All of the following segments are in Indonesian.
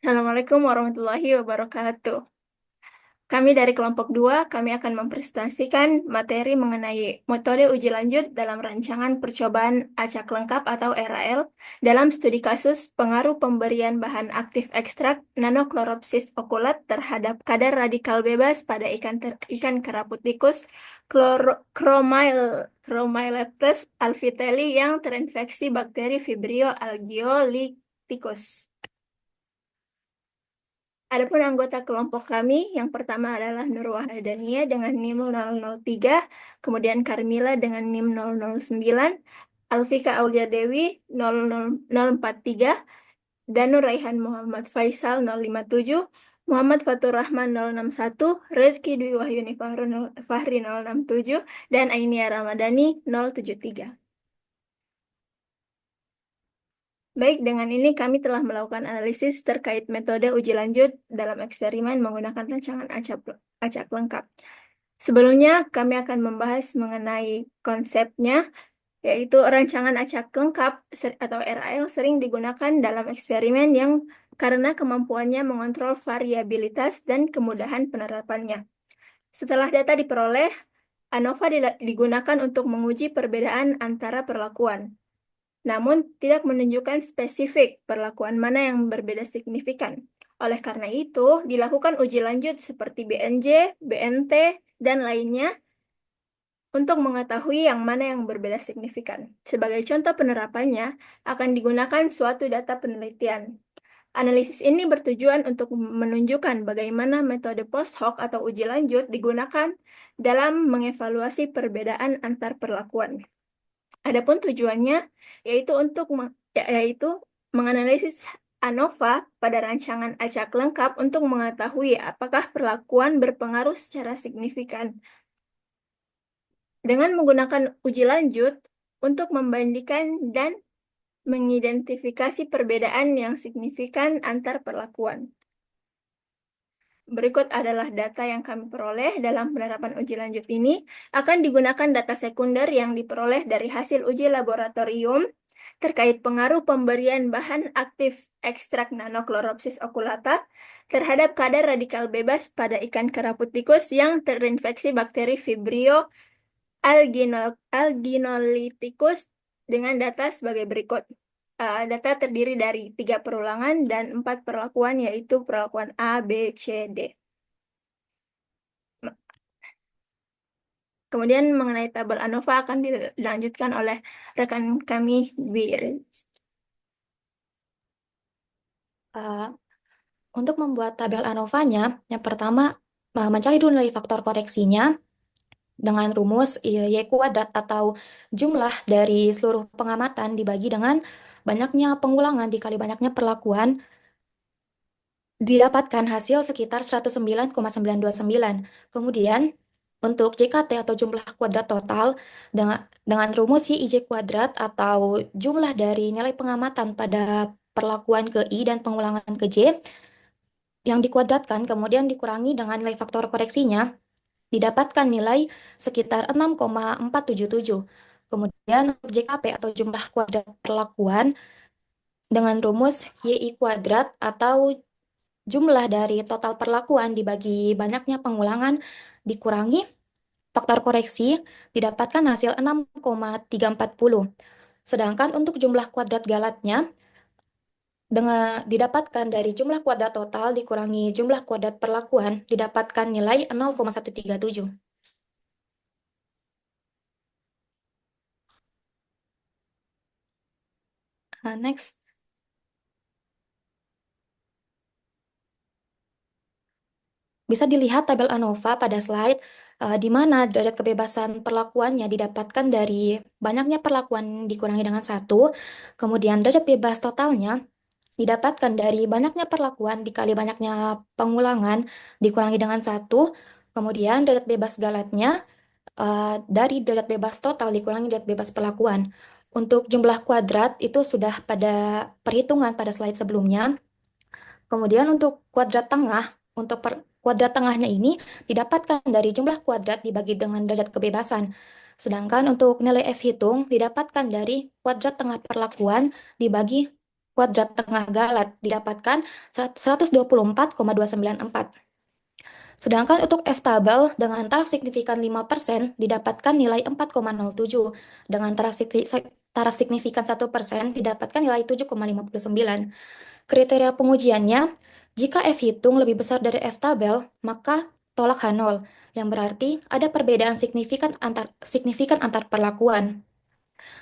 Assalamualaikum warahmatullahi wabarakatuh. Kami dari kelompok 2, kami akan mempresentasikan materi mengenai metode uji lanjut dalam rancangan percobaan acak lengkap atau RAL dalam studi kasus pengaruh pemberian bahan aktif ekstrak nanochloropsis oculat terhadap kadar radikal bebas pada ikan kerapu tikus Chromaeleptes alvitelli yang terinfeksi bakteri Vibrio alveoli-tikus. Adapun anggota kelompok kami, yang pertama adalah Nur Wahidania dengan NIM 003, kemudian Carmila dengan NIM 009, Alfika Aulia Dewi 043, Danur Raihan Muhammad Faisal 057, Muhammad Fatur Rahman 061, Rezki Dwi Wahyuni Fahri 067, dan Ainia Ramadhani 073. Baik, dengan ini kami telah melakukan analisis terkait metode uji lanjut dalam eksperimen menggunakan rancangan acak lengkap. Sebelumnya, kami akan membahas mengenai konsepnya, yaitu rancangan acak lengkap atau RAL sering digunakan dalam eksperimen yang karena kemampuannya mengontrol variabilitas dan kemudahan penerapannya. Setelah data diperoleh, ANOVA digunakan untuk menguji perbedaan antara perlakuan, namun tidak menunjukkan spesifik perlakuan mana yang berbeda signifikan. Oleh karena itu, dilakukan uji lanjut seperti BNJ, BNT, dan lainnya untuk mengetahui yang mana yang berbeda signifikan. Sebagai contoh penerapannya, akan digunakan suatu data penelitian. Analisis ini bertujuan untuk menunjukkan bagaimana metode post hoc atau uji lanjut digunakan dalam mengevaluasi perbedaan antar perlakuan. Adapun tujuannya yaitu yaitu menganalisis ANOVA pada rancangan acak lengkap untuk mengetahui apakah perlakuan berpengaruh secara signifikan. Dengan menggunakan uji lanjut untuk membandingkan dan mengidentifikasi perbedaan yang signifikan antar perlakuan. Berikut adalah data yang kami peroleh dalam penerapan uji lanjut ini. Akan digunakan data sekunder yang diperoleh dari hasil uji laboratorium terkait pengaruh pemberian bahan aktif ekstrak nanochloropsis oculata terhadap kadar radikal bebas pada ikan kerapu tikus yang terinfeksi bakteri Vibrio alginolithicus dengan data sebagai berikut. Data terdiri dari 3 perulangan dan 4 perlakuan, yaitu perlakuan A, B, C, D. Kemudian mengenai tabel ANOVA akan dilanjutkan oleh rekan kami, Dwi. Uh, untuk membuat tabel ANOVA-nya, yang pertama mencari dulu nilai faktor koreksinya dengan rumus Y kuadrat atau jumlah dari seluruh pengamatan dibagi dengan banyaknya pengulangan dikali banyaknya perlakuan, didapatkan hasil sekitar 109,929. Kemudian untuk JKT atau jumlah kuadrat total dengan rumus YIJ kuadrat atau jumlah dari nilai pengamatan pada perlakuan ke I dan pengulangan ke J yang dikuadratkan kemudian dikurangi dengan nilai faktor koreksinya, didapatkan nilai sekitar 6,477. Kemudian untuk JKP atau jumlah kuadrat perlakuan dengan rumus YI kuadrat atau jumlah dari total perlakuan dibagi banyaknya pengulangan dikurangi faktor koreksi, didapatkan hasil 6,340. Sedangkan untuk jumlah kuadrat galatnya didapatkan dari jumlah kuadrat total dikurangi jumlah kuadrat perlakuan, didapatkan nilai 0,137. Next. Bisa dilihat tabel ANOVA pada slide di mana derajat kebebasan perlakuannya didapatkan dari banyaknya perlakuan dikurangi dengan 1, kemudian derajat bebas totalnya didapatkan dari banyaknya perlakuan dikali banyaknya pengulangan dikurangi dengan 1, kemudian derajat bebas galatnya dari derajat bebas total dikurangi derajat bebas perlakuan. Untuk jumlah kuadrat itu sudah pada perhitungan pada slide sebelumnya. Kemudian untuk kuadrat tengah, untuk kuadrat tengahnya ini didapatkan dari jumlah kuadrat dibagi dengan derajat kebebasan. Sedangkan untuk nilai F hitung didapatkan dari kuadrat tengah perlakuan dibagi kuadrat tengah galat didapatkan 124,294. Sedangkan untuk F-tabel dengan taraf signifikan 5% didapatkan nilai 4,07. Dengan taraf signifikan 1% didapatkan nilai 7,59. Kriteria pengujiannya, jika F hitung lebih besar dari F tabel, maka tolak H0, yang berarti ada perbedaan signifikan antar perlakuan.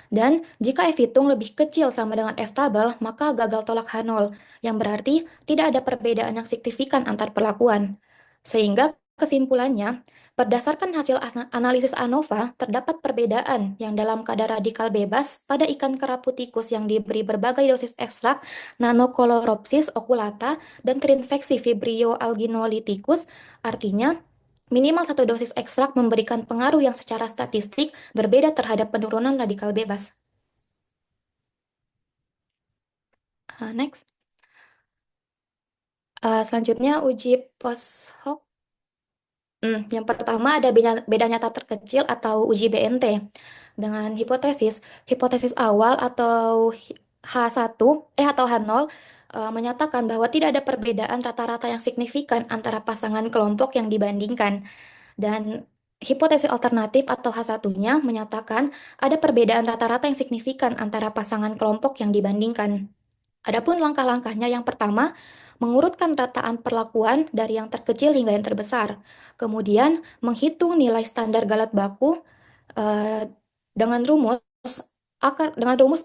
Dan jika F hitung lebih kecil sama dengan F tabel, maka gagal tolak H0, yang berarti tidak ada perbedaan yang signifikan antar perlakuan. Sehingga kesimpulannya, berdasarkan hasil analisis ANOVA, terdapat perbedaan yang dalam kadar radikal bebas pada ikan kerapu tikus yang diberi berbagai dosis ekstrak Nanochloropsis oculata dan terinfeksi Vibrio alginolitikus, artinya minimal satu dosis ekstrak memberikan pengaruh yang secara statistik berbeda terhadap penurunan radikal bebas. Next. Selanjutnya uji post hoc. Yang pertama ada beda nyata terkecil atau uji BNT dengan hipotesis awal atau H0 menyatakan bahwa tidak ada perbedaan rata-rata yang signifikan antara pasangan kelompok yang dibandingkan, dan hipotesis alternatif atau H1-nya menyatakan ada perbedaan rata-rata yang signifikan antara pasangan kelompok yang dibandingkan. Adapun langkah-langkahnya, yang pertama, mengurutkan rataan perlakuan dari yang terkecil hingga yang terbesar. Kemudian, menghitung nilai standar galat baku eh, dengan rumus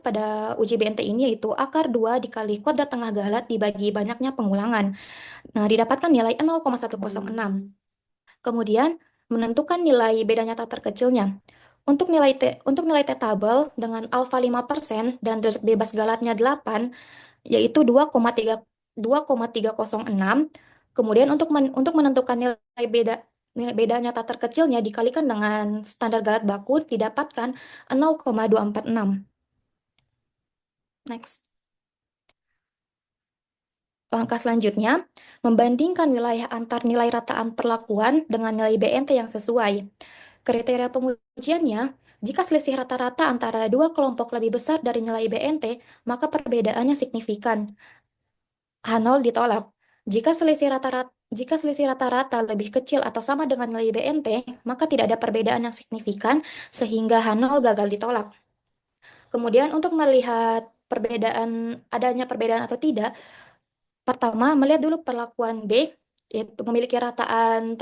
pada uji BNT ini, yaitu akar 2 dikali kuadrat tengah galat dibagi banyaknya pengulangan. Nah, didapatkan nilai 0,106. Kemudian, menentukan nilai beda nyata terkecilnya. Untuk nilai T tabel dengan alfa 5% dan derajat bebas galatnya 8, yaitu 2,306. Kemudian untuk menentukan nilai beda nyata terkecilnya dikalikan dengan standar galat baku didapatkan 0,246. Next. Langkah selanjutnya, membandingkan wilayah antar nilai rataan perlakuan dengan nilai BNT yang sesuai. Kriteria pengujiannya, jika selisih rata-rata antara dua kelompok lebih besar dari nilai BNT, maka perbedaannya signifikan. H0 ditolak. Jika selisih rata-rata lebih kecil atau sama dengan nilai BNT, maka tidak ada perbedaan yang signifikan sehingga H0 gagal ditolak. Kemudian untuk melihat adanya perbedaan atau tidak, pertama melihat dulu perlakuan B, yaitu memiliki rataan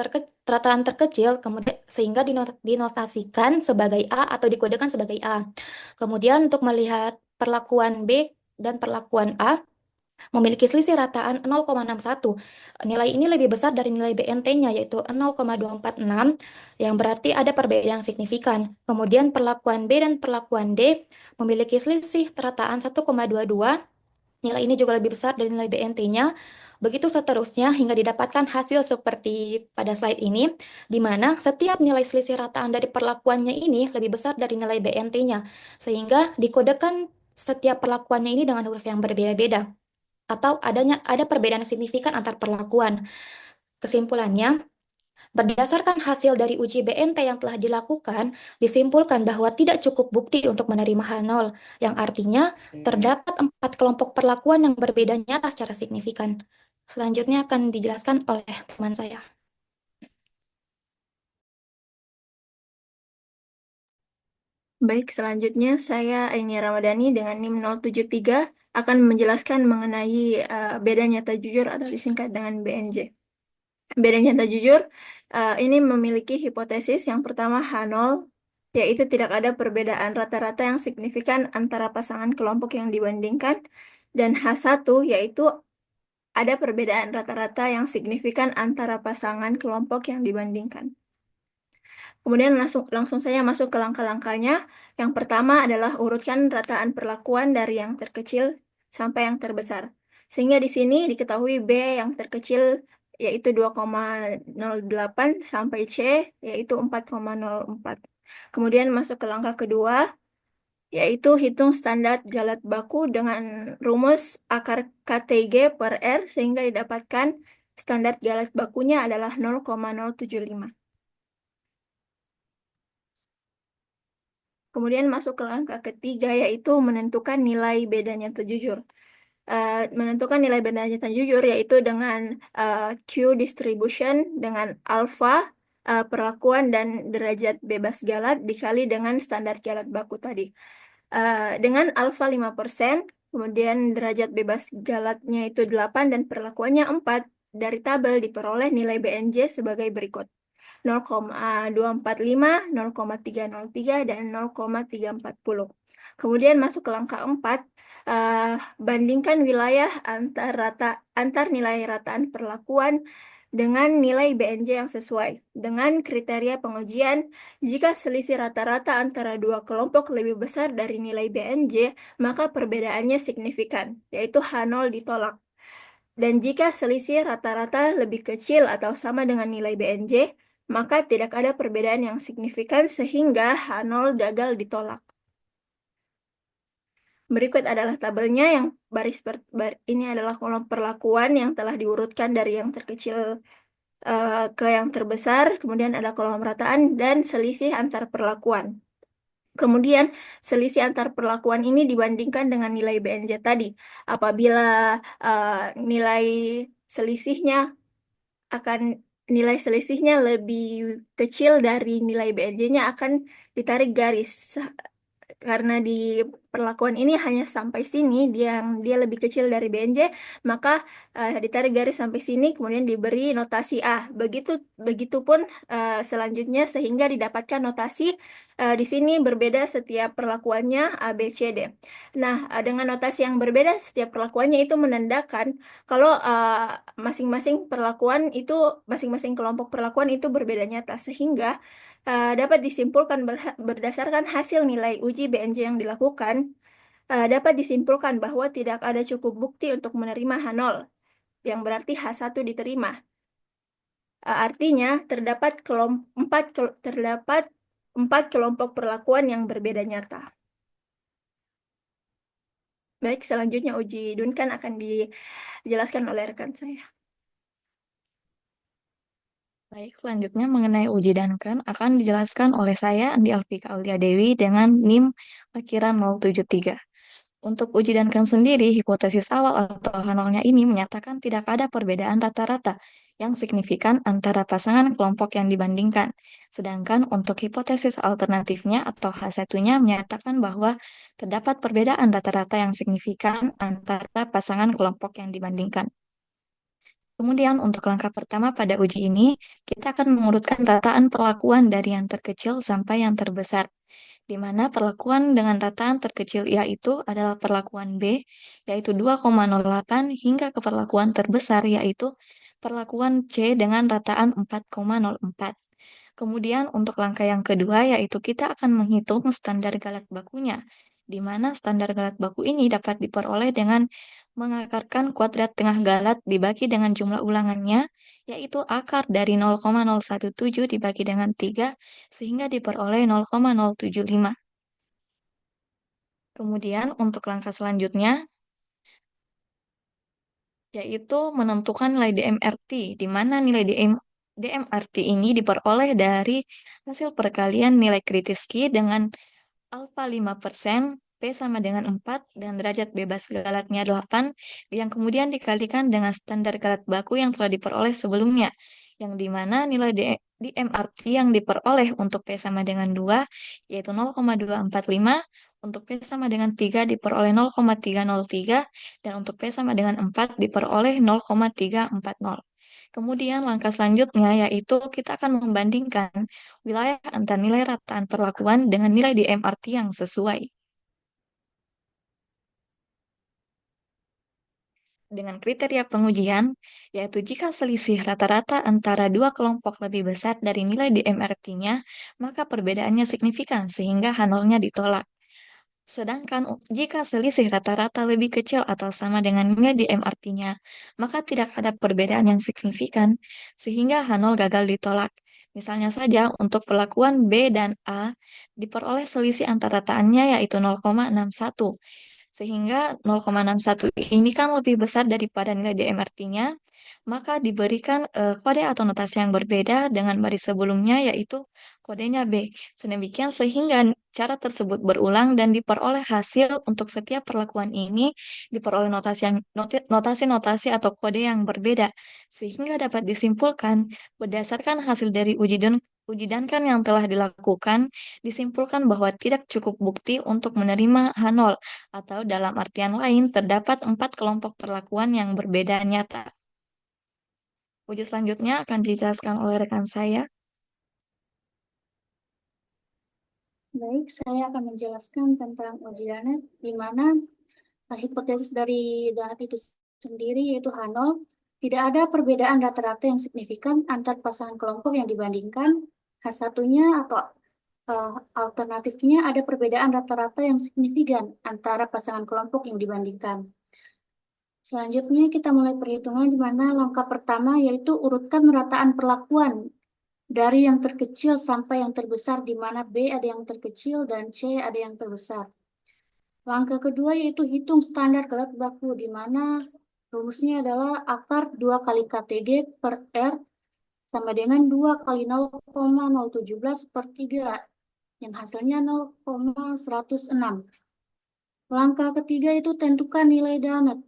terkecil, kemudian sehingga dinotasikan sebagai A atau dikodekan sebagai A. Kemudian untuk melihat perlakuan B dan perlakuan A, memiliki selisih rataan 0,61. Nilai ini lebih besar dari nilai BNT-nya, yaitu 0,246, yang berarti ada perbedaan yang signifikan. Kemudian perlakuan B dan perlakuan D memiliki selisih rataan 1,22. Nilai ini juga lebih besar dari nilai BNT-nya. Begitu seterusnya hingga didapatkan hasil seperti pada slide ini, di mana setiap nilai selisih rataan dari perlakuannya ini lebih besar dari nilai BNT-nya, sehingga dikodekan setiap perlakuannya ini dengan huruf yang berbeda-beda atau ada perbedaan signifikan antar perlakuan. Kesimpulannya, berdasarkan hasil dari uji BNT yang telah dilakukan, disimpulkan bahwa tidak cukup bukti untuk menerima H0, yang artinya terdapat 4 kelompok perlakuan yang berbeda nyata secara signifikan. Selanjutnya akan dijelaskan oleh teman saya. Baik, selanjutnya saya Aini Ramadhani dengan NIM 073 akan menjelaskan mengenai beda nyata jujur atau disingkat dengan BNJ. Beda nyata jujur ini memiliki hipotesis yang pertama H0, yaitu tidak ada perbedaan rata-rata yang signifikan antara pasangan kelompok yang dibandingkan, dan H1, yaitu ada perbedaan rata-rata yang signifikan antara pasangan kelompok yang dibandingkan. Kemudian langsung saya masuk ke langkah-langkahnya. Yang pertama adalah urutkan rataan perlakuan dari yang terkecil sampai yang terbesar. Sehingga di sini diketahui B yang terkecil yaitu 2,08 sampai C yaitu 4,04. Kemudian masuk ke langkah kedua, yaitu hitung standar galat baku dengan rumus akar KTG per R sehingga didapatkan standar galat bakunya adalah 0,075. Kemudian masuk ke langkah ketiga, yaitu menentukan nilai bedanya terjujur. menentukan nilai benda nyata jujur yaitu dengan Q distribution dengan alfa perlakuan dan derajat bebas galat dikali dengan standar galat baku tadi. Dengan alfa 5%, kemudian derajat bebas galatnya itu 8 dan perlakuannya 4, dari tabel diperoleh nilai BNJ sebagai berikut. 0,245, 0,303, dan 0,340. Kemudian masuk ke langkah 4, bandingkan wilayah antar nilai rataan perlakuan dengan nilai BNJ yang sesuai. Dengan kriteria pengujian, jika selisih rata-rata antara dua kelompok lebih besar dari nilai BNJ, maka perbedaannya signifikan, yaitu H0 ditolak. Dan jika selisih rata-rata lebih kecil atau sama dengan nilai BNJ, maka tidak ada perbedaan yang signifikan sehingga H0 gagal ditolak. Berikut adalah tabelnya yang ini adalah kolom perlakuan yang telah diurutkan dari yang terkecil ke yang terbesar, kemudian ada kolom rataan dan selisih antar perlakuan. Kemudian, selisih antar perlakuan ini dibandingkan dengan nilai BNJ tadi. Apabila nilai selisihnya akan nilai selisihnya lebih kecil dari nilai BNJ-nya akan ditarik garis. Karena di perlakuan ini hanya sampai sini, dia lebih kecil dari BNJ, maka ditarik garis sampai sini, kemudian diberi notasi A. Begitupun selanjutnya sehingga didapatkan notasi di sini berbeda setiap perlakuannya A, B, C, D. Nah, dengan notasi yang berbeda setiap perlakuannya itu menandakan kalau masing-masing kelompok perlakuan itu berbeda nyata, sehingga dapat disimpulkan berdasarkan hasil nilai uji BNJ yang dilakukan, dapat disimpulkan bahwa tidak ada cukup bukti untuk menerima H0, yang berarti H1 diterima. Artinya, terdapat empat kelompok perlakuan yang berbeda nyata. Baik, selanjutnya uji Duncan akan dijelaskan oleh rekan saya. Baik, selanjutnya mengenai uji Duncan akan dijelaskan oleh saya, Andi Alfika Aulia Dewi, dengan NIM akhiran 073. Untuk uji Duncan sendiri, hipotesis awal atau H0-nya ini menyatakan tidak ada perbedaan rata-rata yang signifikan antara pasangan kelompok yang dibandingkan. Sedangkan untuk hipotesis alternatifnya atau H1-nya menyatakan bahwa terdapat perbedaan rata-rata yang signifikan antara pasangan kelompok yang dibandingkan. Kemudian untuk langkah pertama pada uji ini, kita akan mengurutkan rataan perlakuan dari yang terkecil sampai yang terbesar, di mana perlakuan dengan rataan terkecil yaitu adalah perlakuan B, yaitu 2,08 hingga ke perlakuan terbesar yaitu perlakuan C dengan rataan 4,04. Kemudian untuk langkah yang kedua yaitu kita akan menghitung standar galak bakunya, di mana standar galak baku ini dapat diperoleh dengan mengakarkan kuadrat tengah galat dibagi dengan jumlah ulangannya, yaitu akar dari 0,017 dibagi dengan 3, sehingga diperoleh 0,075. Kemudian untuk langkah selanjutnya, yaitu menentukan nilai DMRT, di mana nilai DMRT ini diperoleh dari hasil perkalian nilai kritis Q dengan alfa 5%, P sama dengan 4, dan derajat bebas galatnya 8, yang kemudian dikalikan dengan standar galat baku yang telah diperoleh sebelumnya, yang dimana nilai DMRT yang diperoleh untuk P sama dengan 2, yaitu 0,245, untuk P sama dengan 3 diperoleh 0,303, dan untuk P sama dengan 4 diperoleh 0,340. Kemudian langkah selanjutnya yaitu kita akan membandingkan wilayah antar nilai rataan perlakuan dengan nilai di MRT yang sesuai. Dengan kriteria pengujian, yaitu jika selisih rata-rata antara dua kelompok lebih besar dari nilai di MRT-nya, maka perbedaannya signifikan sehingga H0-nya ditolak. Sedangkan jika selisih rata-rata lebih kecil atau sama dengan nilai di MRT-nya, maka tidak ada perbedaan yang signifikan sehingga H0 gagal ditolak. Misalnya saja untuk perlakuan B dan A diperoleh selisih antara rataannya yaitu 0,61. Sehingga 0,61 ini kan lebih besar daripada nilai DMRT-nya, maka diberikan kode atau notasi yang berbeda dengan baris sebelumnya, yaitu kodenya B. Sedemikian sehingga cara tersebut berulang dan diperoleh hasil untuk setiap perlakuan ini diperoleh notasi-notasi atau kode yang berbeda, sehingga dapat disimpulkan berdasarkan hasil dari uji Duncan yang telah dilakukan, disimpulkan bahwa tidak cukup bukti untuk menerima H0, atau dalam artian lain terdapat 4 kelompok perlakuan yang berbeda nyata. Uji selanjutnya akan dijelaskan oleh rekan saya. Baik, saya akan menjelaskan tentang uji Danet, di mana hipotesis dari Danet itu sendiri yaitu H0, tidak ada perbedaan rata-rata yang signifikan antar pasangan kelompok yang dibandingkan. H1-nya atau alternatifnya ada perbedaan rata-rata yang signifikan antara pasangan kelompok yang dibandingkan. Selanjutnya kita mulai perhitungan di mana langkah pertama yaitu urutkan rataan perlakuan dari yang terkecil sampai yang terbesar, di mana B ada yang terkecil dan C ada yang terbesar. Langkah kedua yaitu hitung standar galat baku, di mana rumusnya adalah akar 2 kali KTG per R sama dengan 2 kali 0,017 per 3, yang hasilnya 0,106. Langkah ketiga itu tentukan nilai Danet,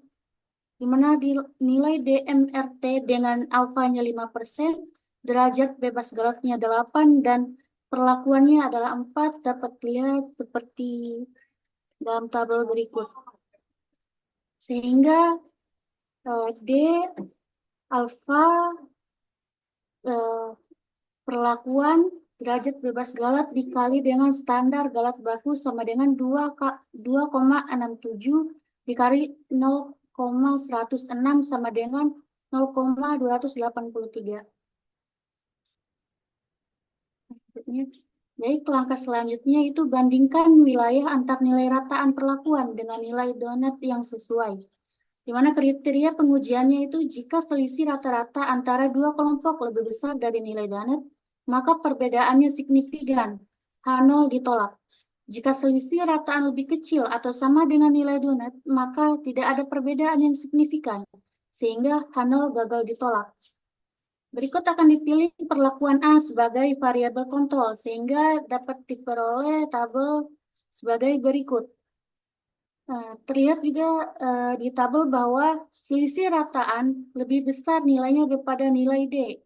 di mana nilai DMRT dengan alfanya 5%, derajat bebas galatnya 8, dan perlakuannya adalah 4, dapat dilihat seperti dalam tabel berikut. Sehingga D alfa perlakuan derajat bebas galat dikali dengan standar galat baku sama dengan 2,67 dikali 0,106 sama dengan 0,283. Baik, langkah selanjutnya itu bandingkan wilayah antar nilai rataan perlakuan dengan nilai donat yang sesuai. Di mana kriteria pengujiannya itu jika selisih rata-rata antara dua kelompok lebih besar dari nilai donat, maka perbedaannya signifikan, H0 ditolak. Jika selisih rataan lebih kecil atau sama dengan nilai donat, maka tidak ada perbedaan yang signifikan, sehingga H0 gagal ditolak. Berikut akan dipilih perlakuan A sebagai variabel kontrol, sehingga dapat diperoleh tabel sebagai berikut. Terlihat juga di tabel bahwa selisih rataan lebih besar nilainya daripada nilai D.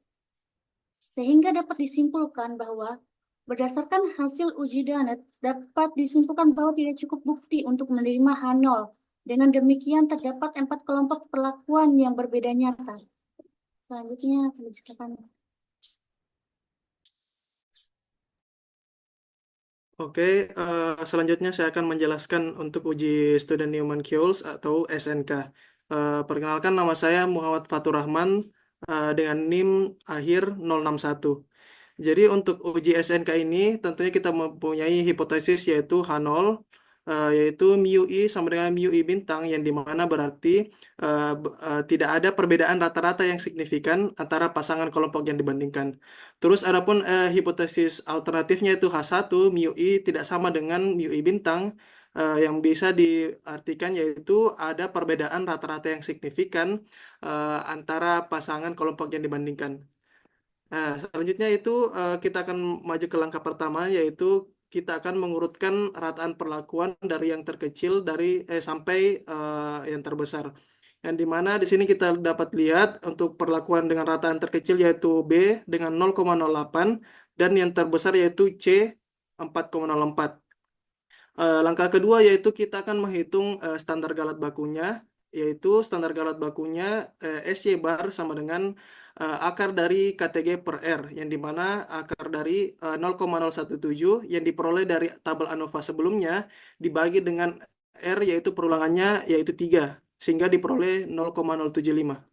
Sehingga dapat disimpulkan bahwa berdasarkan hasil uji Danet, dapat disimpulkan bahwa tidak cukup bukti untuk menerima H0. Dengan demikian terdapat 4 kelompok perlakuan yang berbeda nyata. Selanjutnya akan diceritakan. Oke, selanjutnya saya akan menjelaskan untuk uji Student Newman-Kiols atau SNK. Perkenalkan, nama saya Muhammad Fatur Rahman dengan NIM akhir 061. Jadi untuk uji SNK ini tentunya kita mempunyai hipotesis yaitu H0, yaitu mu I sama dengan mu I bintang, yang dimana berarti tidak ada perbedaan rata-rata yang signifikan antara pasangan kelompok yang dibandingkan. Terus adapun hipotesis alternatifnya itu H1, mu I tidak sama dengan mu I bintang, yang bisa diartikan yaitu ada perbedaan rata-rata yang signifikan antara pasangan kelompok yang dibandingkan. Nah, selanjutnya itu kita akan maju ke langkah pertama, yaitu kita akan mengurutkan rataan perlakuan dari yang terkecil sampai yang terbesar. Yang dimana di sini kita dapat lihat untuk perlakuan dengan rataan terkecil yaitu B dengan 0,08 dan yang terbesar yaitu C 4,04. Langkah kedua yaitu kita akan menghitung standar galat bakunya, yaitu standar galat bakunya SY bar sama dengan akar dari KTG per R, yang dimana akar dari 0,017 yang diperoleh dari tabel ANOVA sebelumnya dibagi dengan R yaitu perulangannya yaitu 3, sehingga diperoleh 0,075.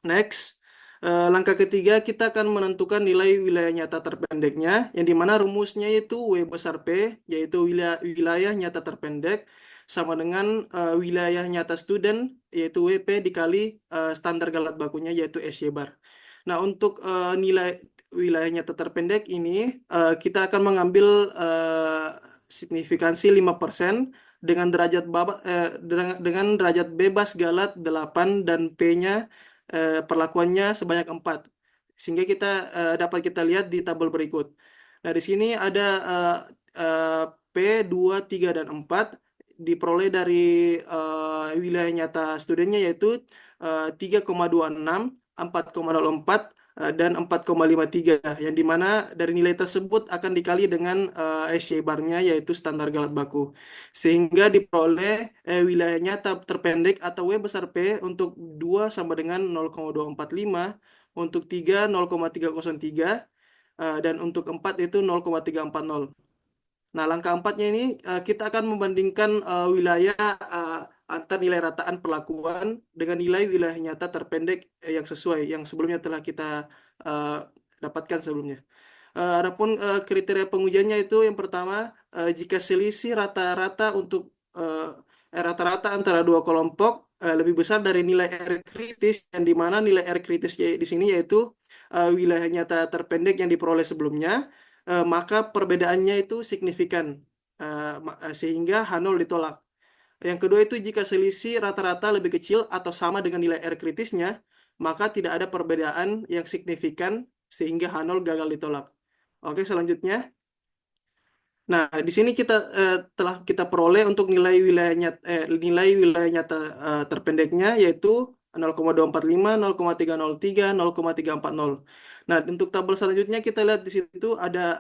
Next, langkah ketiga kita akan menentukan nilai wilayah nyata terpendeknya, yang dimana rumusnya itu W besar P, yaitu wilayah nyata terpendek sama dengan wilayah nyata student, yaitu WP dikali standar galat bakunya, yaitu SY bar. Nah, untuk nilai wilayah nyata terpendek ini, kita akan mengambil signifikansi 5% dengan dengan derajat bebas Galat 8 dan P-nya perlakuannya sebanyak 4. Sehingga kita dapat kita lihat di tabel berikut. Nah, di sini ada P 2, 3, dan 4 diperoleh dari wilayah nyata studinya, yaitu 3,26, 4,04, dan 4,53, yang dimana dari nilai tersebut akan dikali dengan SY bar-nya, yaitu standar galat baku, sehingga diperoleh wilayah nyata terpendek atau W besar P untuk 2 sama dengan 0,245, untuk 3 0,303, dan untuk 4 itu 0,340. Nah, langkah empatnya ini kita akan membandingkan wilayah antar nilai rataan perlakuan dengan nilai wilayah nyata terpendek yang sesuai yang sebelumnya telah kita uh, dapatkan sebelumnya. Adapun kriteria pengujiannya itu yang pertama, jika selisih rata-rata rata-rata antara dua kelompok lebih besar dari nilai R kritis, yang dimana nilai R kritis di sini yaitu wilayah nyata terpendek yang diperoleh sebelumnya, maka perbedaannya itu signifikan, sehingga H0 ditolak. Yang kedua itu jika selisih rata-rata lebih kecil atau sama dengan nilai R kritisnya, maka tidak ada perbedaan yang signifikan sehingga H0 gagal ditolak. Oke, selanjutnya. Nah, di sini kita telah kita peroleh untuk nilai wilayah nyata terpendeknya, yaitu 0,245, 0,303, 0,340. Nah, untuk tabel selanjutnya kita lihat di situ ada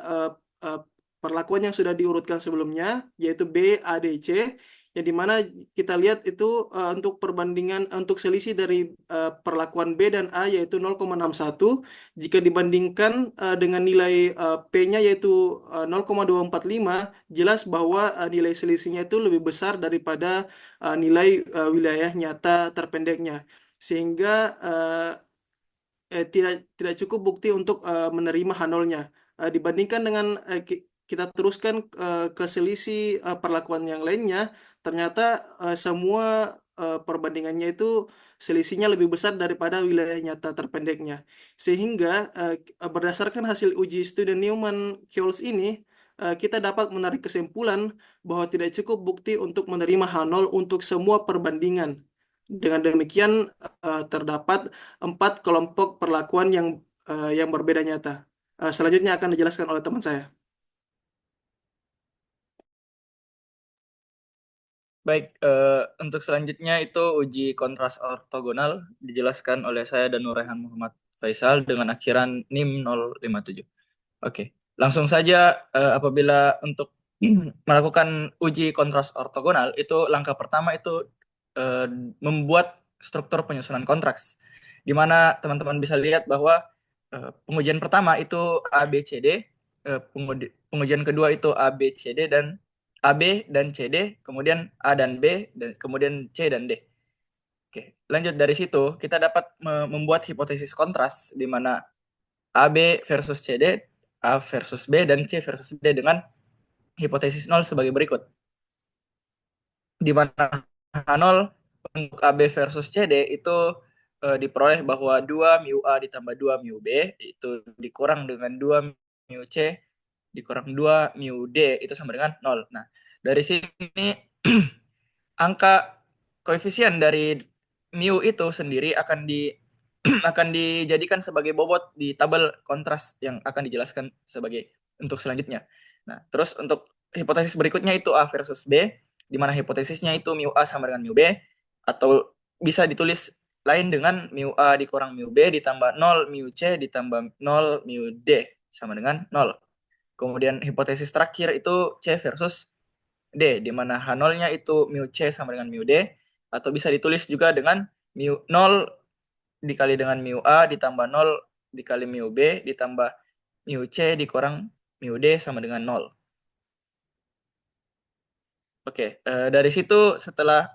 eh, perlakuan yang sudah diurutkan sebelumnya, yaitu B, A, D, C, yang dimana kita lihat itu untuk perbandingan untuk selisih dari perlakuan B dan A yaitu 0,61, jika dibandingkan dengan nilai P-nya yaitu 0,245, jelas bahwa nilai selisihnya itu lebih besar daripada nilai wilayah nyata terpendeknya, sehingga tidak cukup bukti untuk menerima H0-nya. Dibandingkan dengan kita teruskan ke selisih perlakuan yang lainnya, ternyata semua perbandingannya itu selisihnya lebih besar daripada wilayah nyata terpendeknya. Sehingga berdasarkan hasil uji studi Newman-Kiols ini, kita dapat menarik kesimpulan bahwa tidak cukup bukti untuk menerima H0 untuk semua perbandingan. Dengan demikian, terdapat 4 kelompok perlakuan yang berbeda nyata. Selanjutnya akan dijelaskan oleh teman saya. Baik, untuk selanjutnya itu uji kontras ortogonal dijelaskan oleh saya dan Nurrehan Muhammad Faisal dengan akhiran NIM 057. Oke, langsung saja apabila untuk melakukan uji kontras ortogonal itu langkah pertama itu membuat struktur penyusunan kontraks, di mana teman-teman bisa lihat bahwa pengujian pertama itu A, B, C, D, pengujian kedua itu A, B, C, D, dan A, B, dan C, D, kemudian A dan B, dan kemudian C dan D. Oke, lanjut dari situ kita dapat membuat hipotesis kontras di mana AB versus CD, A versus B, dan C versus D dengan hipotesis 0 sebagai berikut. Di mana H0 untuk AB versus CD itu diperoleh bahwa 2 mu A ditambah 2 mu B itu dikurang dengan 2 mu C dikurang 2 mu D itu sama dengan 0. Nah, dari sini angka koefisien dari mu itu sendiri akan dijadikan sebagai bobot di tabel kontras yang akan dijelaskan sebagai untuk selanjutnya. Nah, terus untuk hipotesis berikutnya itu A versus B, di mana hipotesisnya itu mu A sama dengan mu B, atau bisa ditulis lain dengan mu A dikurang mu B ditambah 0 mu C ditambah 0 mu D sama dengan 0. Kemudian hipotesis terakhir itu C versus D, di mana H0-nya itu mu C sama dengan mu D, atau bisa ditulis juga dengan mu 0 dikali dengan mu A ditambah 0 dikali mu B ditambah mu C dikurang mu D sama dengan 0. Oke, dari situ setelah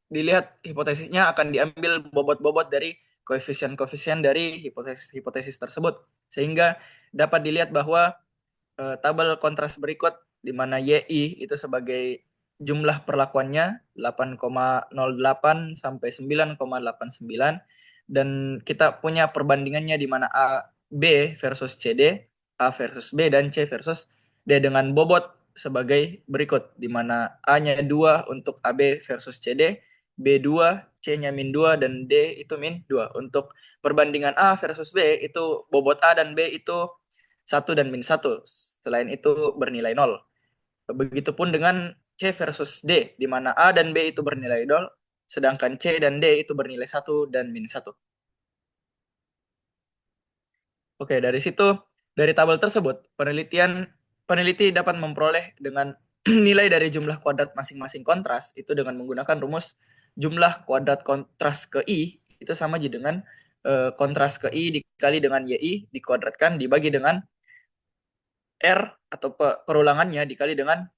dilihat hipotesisnya akan diambil bobot-bobot dari koefisien-koefisien dari hipotesis tersebut, sehingga dapat dilihat bahwa tabel kontras berikut di mana YI itu sebagai jumlah perlakuannya 8,08 sampai 9,89, dan kita punya perbandingannya di mana A B versus CD, A versus B, dan C versus D dengan bobot sebagai berikut, di mana A-nya 2 untuk AB versus CD, B 2, C-nya min 2, dan D itu min 2. Untuk perbandingan A versus B, itu bobot A dan B itu 1 dan min 1. Selain itu bernilai 0. Begitupun dengan C versus D, di mana A dan B itu bernilai 0, sedangkan C dan D itu bernilai 1 dan min 1. Oke, dari situ, dari tabel tersebut, peneliti dapat memperoleh dengan nilai dari jumlah kuadrat masing-masing kontras itu dengan menggunakan rumus jumlah kuadrat kontras ke I itu sama aja dengan kontras ke I dikali dengan YI dikuadratkan dibagi dengan R atau perulangannya dikali dengan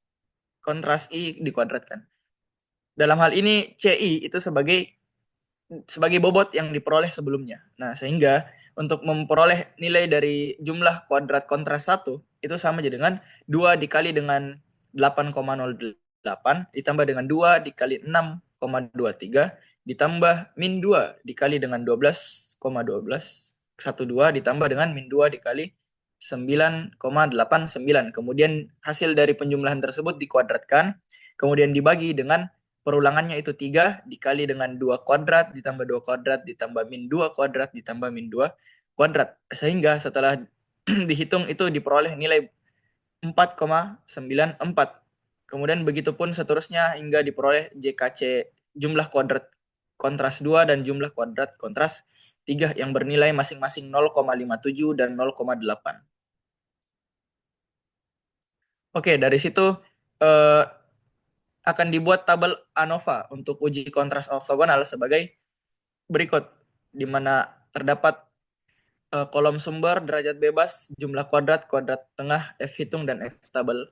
kontras I dikuadratkan. Dalam hal ini CI itu sebagai bobot yang diperoleh sebelumnya. Nah, sehingga untuk memperoleh nilai dari jumlah kuadrat kontras 1 itu sama aja dengan 2 dikali dengan 8,08 ditambah dengan 2 dikali 6,23 ditambah min 2 dikali dengan 12,12 12 ditambah dengan min 2 dikali 9,89. Kemudian hasil dari penjumlahan tersebut dikuadratkan, kemudian dibagi dengan perulangannya itu 3 dikali dengan 2 kuadrat ditambah 2 kuadrat ditambah min 2 kuadrat ditambah min 2 kuadrat. Sehingga setelah dihitung itu diperoleh nilai 4,94. Kemudian begitupun seterusnya hingga diperoleh JKC jumlah kuadrat kontras 2 dan jumlah kuadrat kontras 3 yang bernilai masing-masing 0,57 dan 0,8. Oke, dari situ akan dibuat tabel ANOVA untuk uji kontras ortogonal sebagai berikut, di mana terdapat kolom sumber, derajat bebas, jumlah kuadrat, kuadrat tengah, F hitung, dan F tabel.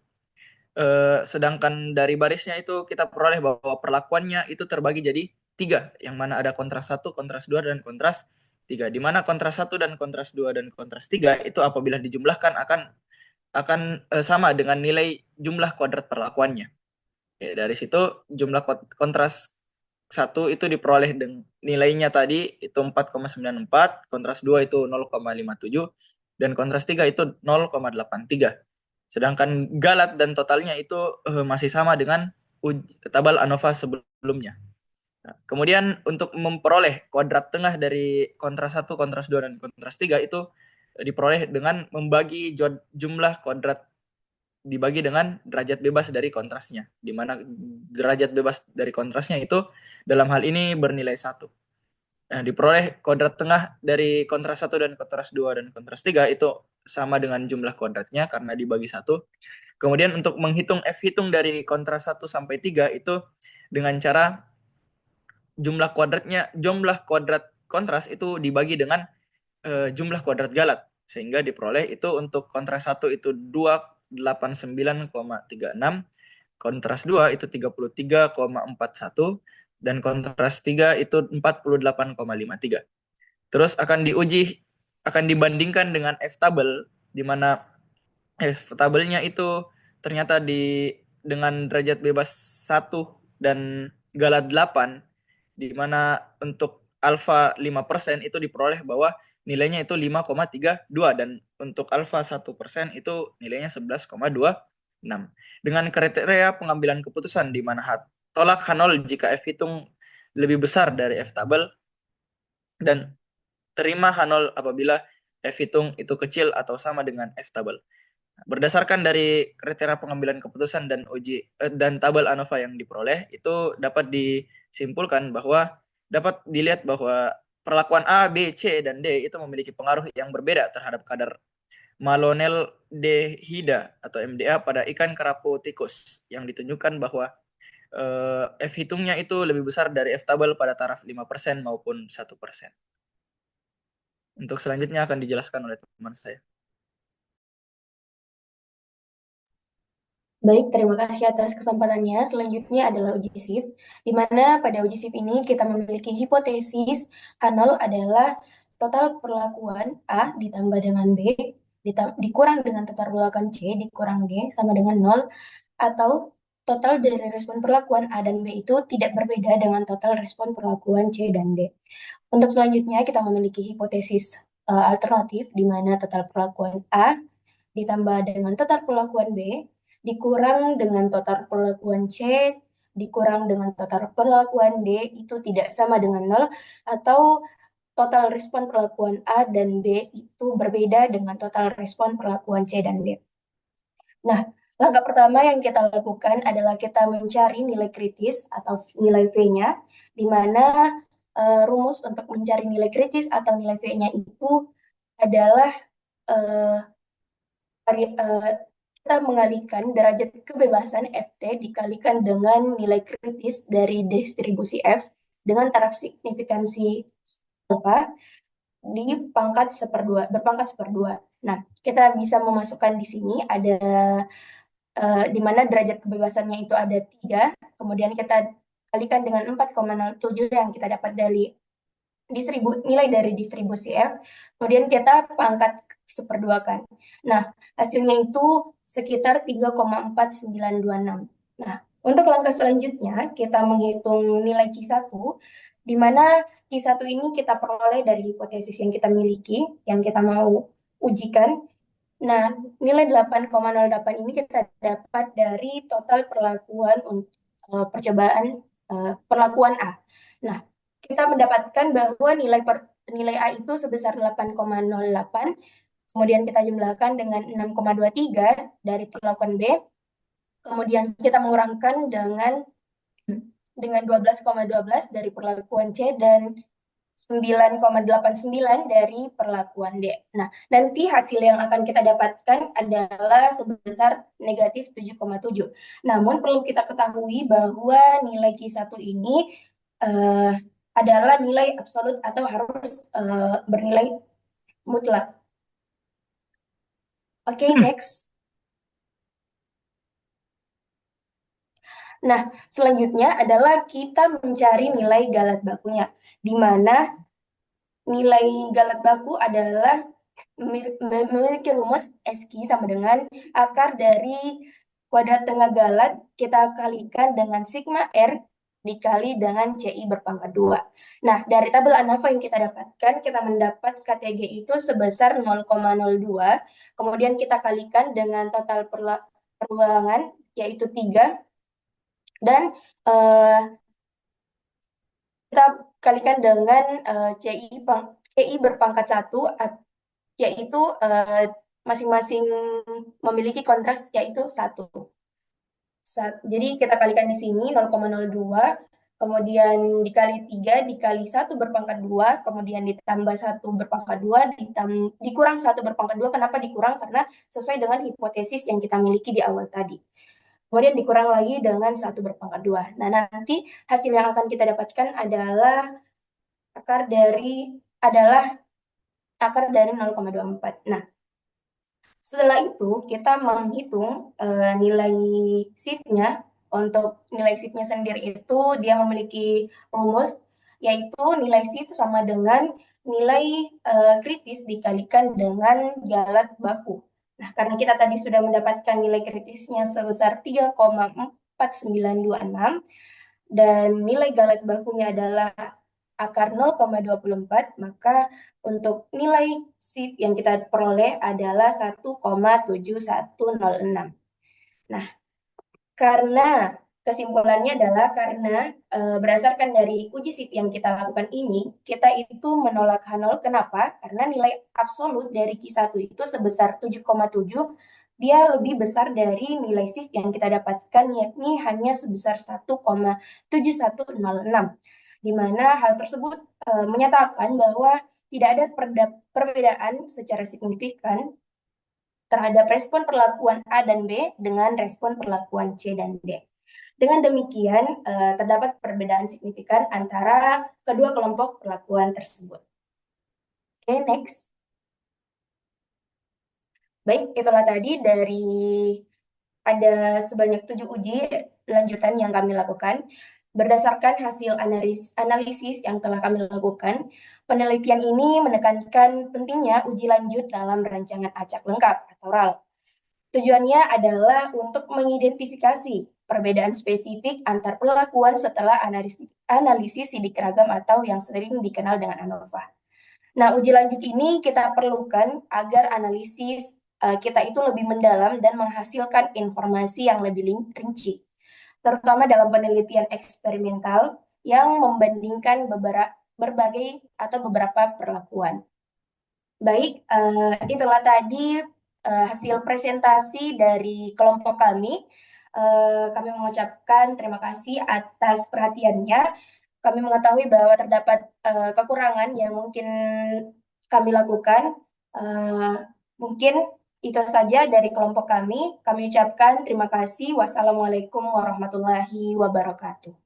Sedangkan dari barisnya itu kita peroleh bahwa perlakuannya itu terbagi jadi 3, yang mana ada kontras 1, kontras 2, dan kontras 3. Di mana kontras 1 dan kontras 2 dan kontras 3 itu apabila dijumlahkan akan sama dengan nilai jumlah kuadrat perlakuannya. Oke, dari situ jumlah kontras 1 itu diperoleh dengan nilainya tadi itu 4,94, kontras 2 itu 0,57, dan kontras 3 itu 0,83. Sedangkan galat dan totalnya itu masih sama dengan tabel ANOVA sebelumnya. Nah, kemudian untuk memperoleh kuadrat tengah dari kontras 1, kontras 2, dan kontras 3 itu diperoleh dengan membagi jumlah kuadrat dibagi dengan derajat bebas dari kontrasnya, di mana derajat bebas dari kontrasnya itu dalam hal ini bernilai 1. Nah, diperoleh kuadrat tengah dari kontras 1 dan kontras 2 dan kontras 3 itu sama dengan jumlah kuadratnya karena dibagi 1. Kemudian untuk menghitung F hitung dari kontras 1 sampai 3 itu dengan cara jumlah kuadrat kontras itu dibagi dengan jumlah kuadrat galat, sehingga diperoleh itu untuk kontras 1 itu 289,36, kontras 2 itu 33,41, dan kontras 3 itu 48,53. Terus akan dibandingkan dengan F tabel, di mana F tabelnya itu ternyata dengan derajat bebas 1 dan galat 8, di mana untuk alfa 5% itu diperoleh bahwa nilainya itu 5,32 dan untuk alfa 1% itu nilainya 11,26. Dengan kriteria pengambilan keputusan di mana tolak H0 jika F hitung lebih besar dari F tabel dan terima H0 apabila F hitung itu kecil atau sama dengan F tabel. Berdasarkan dari kriteria pengambilan keputusan dan tabel ANOVA yang diperoleh, itu dapat disimpulkan bahwa dapat dilihat bahwa perlakuan A, B, C, dan D itu memiliki pengaruh yang berbeda terhadap kadar maloneldehyda atau MDA pada ikan kerapu tikus, yang ditunjukkan bahwa F hitungnya itu lebih besar dari F tabel pada taraf 5% maupun 1%. Untuk selanjutnya akan dijelaskan oleh teman saya. Baik, terima kasih atas kesempatannya. Selanjutnya adalah uji shift, di mana pada uji shift ini kita memiliki hipotesis H0 adalah total perlakuan A ditambah dengan B dikurang dengan total perlakuan C dikurang D sama dengan 0, atau total dari respon perlakuan A dan B itu tidak berbeda dengan total respon perlakuan C dan D. Untuk selanjutnya kita memiliki hipotesis alternatif di mana total perlakuan A ditambah dengan total perlakuan B, dikurang dengan total perlakuan C, dikurang dengan total perlakuan D, itu tidak sama dengan 0, atau total respon perlakuan A dan B itu berbeda dengan total respon perlakuan C dan D. Nah, langkah pertama yang kita lakukan adalah kita mencari nilai kritis atau nilai V-nya, di mana rumus untuk mencari nilai kritis atau nilai V-nya itu adalah kita mengalihkan derajat kebebasan FT dikalikan dengan nilai kritis dari distribusi F dengan taraf signifikansi alfa berpangkat seperdua. Nah, kita bisa memasukkan di sini ada di mana derajat kebebasannya itu ada 3, kemudian kita kalikan dengan 4,07 yang kita dapat dari nilai dari distribusi F, kemudian kita pangkat seperduakan. Nah, hasilnya itu sekitar 3,4926. Nah, untuk langkah selanjutnya, kita menghitung nilai Q1, di mana Q1 ini kita peroleh dari hipotesis yang kita miliki, yang kita mau ujikan. Nah, nilai 8,08 ini kita dapat dari total perlakuan untuk perlakuan A. Nah, kita mendapatkan bahwa nilai A itu sebesar 8,08, kemudian kita jumlahkan dengan 6,23 dari perlakuan B, kemudian kita mengurangkan dengan 12,12 dari perlakuan C dan 9,89 dari perlakuan D. Nah, nanti hasil yang akan kita dapatkan adalah sebesar negatif 7,7. Namun perlu kita ketahui bahwa nilai Q1 ini adalah nilai absolut atau harus bernilai mutlak. Oke, next. Nah, selanjutnya adalah kita mencari nilai galat bakunya, di mana nilai galat baku adalah memiliki rumus SQ sama dengan akar dari kuadrat tengah galat kita kalikan dengan sigma R dikali dengan CI berpangkat 2. Nah, dari tabel ANAFA yang kita dapatkan, kita mendapat KTG itu sebesar 0,02, kemudian kita kalikan dengan total perulangan, yaitu 3, dan kita kalikan dengan CI berpangkat 1, yaitu masing-masing memiliki kontras yaitu 1. Jadi kita kalikan di sini 0,02, kemudian dikali 3, dikali 1 berpangkat 2, kemudian ditambah 1 berpangkat 2, dikurang 1 berpangkat 2. Kenapa dikurang? Karena sesuai dengan hipotesis yang kita miliki di awal tadi. Kemudian dikurang lagi dengan 1 berpangkat 2. Nah, nanti hasil yang akan kita dapatkan adalah akar dari 0,24. Nah, setelah itu kita menghitung nilai shift-nya. Untuk nilai shift-nya sendiri itu dia memiliki rumus, yaitu nilai shift sama dengan nilai kritis dikalikan dengan galat baku. Nah, karena kita tadi sudah mendapatkan nilai kritisnya sebesar 3,4926 dan nilai galat bakunya adalah akar 0,24, maka untuk nilai shift yang kita peroleh adalah 1,7106. Nah, karena kesimpulannya adalah karena berdasarkan dari uji shift yang kita lakukan ini, kita itu menolak H0. Kenapa? Karena nilai absolut dari Q1 itu sebesar 7,7, dia lebih besar dari nilai shift yang kita dapatkan, yakni hanya sebesar 1,7106. Di mana hal tersebut menyatakan bahwa tidak ada perbedaan secara signifikan terhadap respon perlakuan A dan B dengan respon perlakuan C dan D. Dengan demikian, terdapat perbedaan signifikan antara kedua kelompok perlakuan tersebut. Oke, next. Baik, itulah tadi dari ada sebanyak 7 uji lanjutan yang kami lakukan. Berdasarkan hasil analisis yang telah kami lakukan, penelitian ini menekankan pentingnya uji lanjut dalam rancangan acak lengkap atau RAL. Tujuannya adalah untuk mengidentifikasi perbedaan spesifik antar perlakuan setelah analisis sidik ragam atau yang sering dikenal dengan ANOVA. Nah, uji lanjut ini kita perlukan agar analisis kita itu lebih mendalam dan menghasilkan informasi yang lebih rinci, terutama dalam penelitian eksperimental yang membandingkan berbagai atau beberapa perlakuan. Baik, itulah tadi hasil presentasi dari kelompok kami. Kami mengucapkan terima kasih atas perhatiannya. Kami mengetahui bahwa terdapat kekurangan yang mungkin kami lakukan. Mungkin itu saja dari kelompok kami. Kami ucapkan terima kasih. Wassalamualaikum warahmatullahi wabarakatuh.